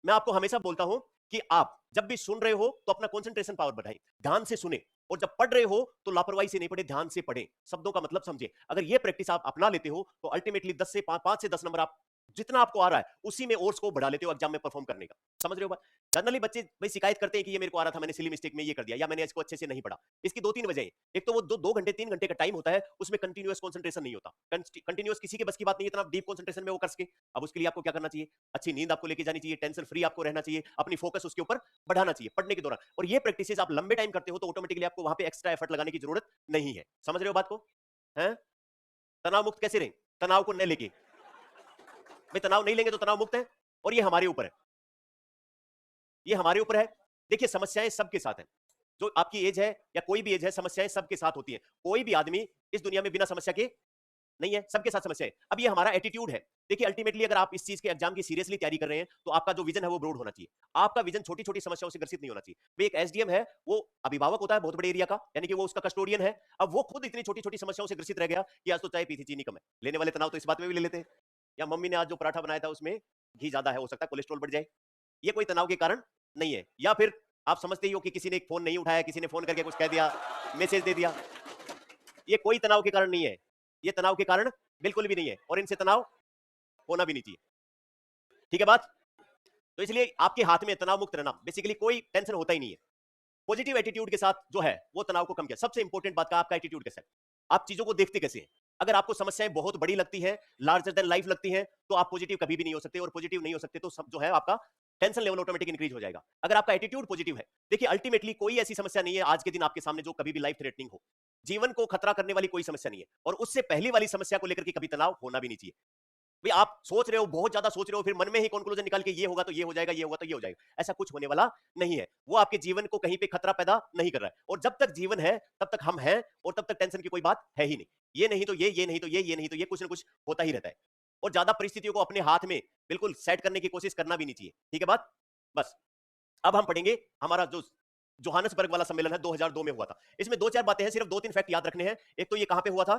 मैं आपको हमेशा बोलता हूं कि आप जब भी सुन रहे हो तो अपना कंसंट्रेशन पावर बढ़ाएं, ध्यान से सुने, और जब पढ़ रहे हो तो लापरवाही से नहीं पढ़े, ध्यान से पढ़ें, शब्दों का मतलब समझें। अगर ये प्रैक्टिस आप अपना लेते हो तो अल्टीमेटली 10 से 5 से 10 नंबर आप जितना आपको आ रहा है उसी में और स्कोप बढ़ा लेते हो एग्जाम में परफॉर्म करने का। समझ रहे हो बात? जनरली बच्चे भाई शिकायत करते हैं कि ये मेरे को आ रहा था, मैंने सिली मिस्टेक में ये कर दिया, या मैंने इसको अच्छे से नहीं पढ़ा। इसकी दो तीन वजह है। एक तो वो 2 घंटे 3 घंटे का टाइम होता है, उसमें कंटिन्यूअस कंसंट्रेशन नहीं होता। कंटिन्यूअस किसी के बस की बात नहीं है इतना डीप कंसंट्रेशन में वो कर सके। अब उसके लिए आपको क्या करना चाहिए? अच्छी नींद आपको लेके जानी चाहिए, टेंशन फ्री आपको रहना चाहिए, अपनी फोकस उसके ऊपर बढ़ाना चाहिए पढ़ने के दौरान। और ये प्रैक्टिस आप लंबे टाइम करते हो तो ऑटोमेटिकली आपको वहां पे एक्स्ट्रा एफर्ट लगाने की जरूरत नहीं है। समझ रहे हो बात को? हैं? तनाव मुक्त कैसे रहें? तनाव को न लेके, भाई तनाव नहीं लेंगे तो तनाव मुक्त है, और ये हमारे ऊपर है, ये हमारे ऊपर है। देखिए समस्याएं सबके साथ हैं, जो आपकी एज है या कोई भी एज है, समस्याएं सबके साथ होती हैं। कोई भी आदमी इस दुनिया में बिना समस्या के नहीं है, सबके साथ समस्या है। अब ये हमारा एटीट्यूड है। देखिए अल्टीमेटली अगर आप इस चीज के एग्जाम की सीरियसली तैयारी कर रहे हैं तो आपका जो विजन है वो ब्रॉड होना चाहिए। आपका विजन छोटी छोटी समस्याओं से ग्रसित नहीं होना चाहिए। भाई एक एसडीएम है, वो अभिभावक होता है बहुत बड़े एरिया का, यानी कि वो उसका कस्टोडियन है। अब वो खुद इतनी छोटी छोटी समस्याओं से ग्रसित रह गया कि आज तो चाय पी थी, चीनी कम है, लेने वाले तनाव तो इस बात में भी ले लेते हैं। या मम्मी ने आज जो पराठा बनाया था उसमें घी ज्यादा है, हो सकता है कोलेस्ट्रॉल बढ़ जाए। ये कोई तनाव के कारण नहीं है। या फिर आप समझते ही हो कि किसी ने फोन नहीं उठाया, किसी ने फोन करके कुछ कह दिया, मैसेज दे दिया, ये कोई तनाव के कारण नहीं है। ये तनाव के कारण बिल्कुल भी नहीं है, और इनसे तनाव होना भी नहीं चाहिए। ठीक है बात? तो इसलिए आपके हाथ में तनाव मुक्त रहना, बेसिकली कोई टेंशन होता ही नहीं है। पॉजिटिव एटीट्यूड के साथ जो है वो तनाव को कम किया। सबसे इंपॉर्टेंट बात का आपका एटीट्यूड कैसा है, आप चीजों को देखते कैसे हैं। अगर आपको समस्याएं बहुत बड़ी लगती हैं, लार्जर देन लाइफ लगती हैं, तो आप पॉजिटिव कभी भी नहीं हो सकते, और पॉजिटिव नहीं हो सकते तो सब जो है आपका टेंशन लेवल ऑटोमेटिक इंक्रीज हो जाएगा। अगर आपका एटीट्यूड पॉजिटिव है, देखिए अल्टीमेटली कोई ऐसी समस्या नहीं है आज के दिन आपके सामने जो कभी भी लाइफ थ्रेटनिंग हो। जीवन को खतरा करने वाली कोई समस्या नहीं है, और उससे पहली वाली समस्या को लेकर के कभी तनाव होना भी नहीं चाहिए। भाई आप सोच रहे हो, बहुत ज्यादा सोच रहे हो, फिर मन में ही कंक्लूजन निकाल के ये होगा तो ये हो जाएगा, ये होगा तो ये हो जाएगा, ऐसा कुछ होने वाला नहीं है। वो आपके जीवन को कहीं पे खतरा पैदा नहीं कर रहा है। और जब तक जीवन है तब तक हम हैं, और तब तक टेंशन की कोई बात है ही नहीं। ये नहीं तो ये नहीं तो ये नहीं तो ये, कुछ ना कुछ होता ही रहता है। और ज्यादा परिस्थितियों को अपने हाथ में बिल्कुल सेट करने की कोशिश करना भी नहीं चाहिए। ठीक है बात? बस अब हम पढ़ेंगे हमारा जो जोहानसबर्ग वाला सम्मेलन है 2002 में हुआ था। इसमें दो चार बातें हैं, सिर्फ दो तीन फैक्ट याद रखने हैं। एक तो ये कहां पे हुआ था,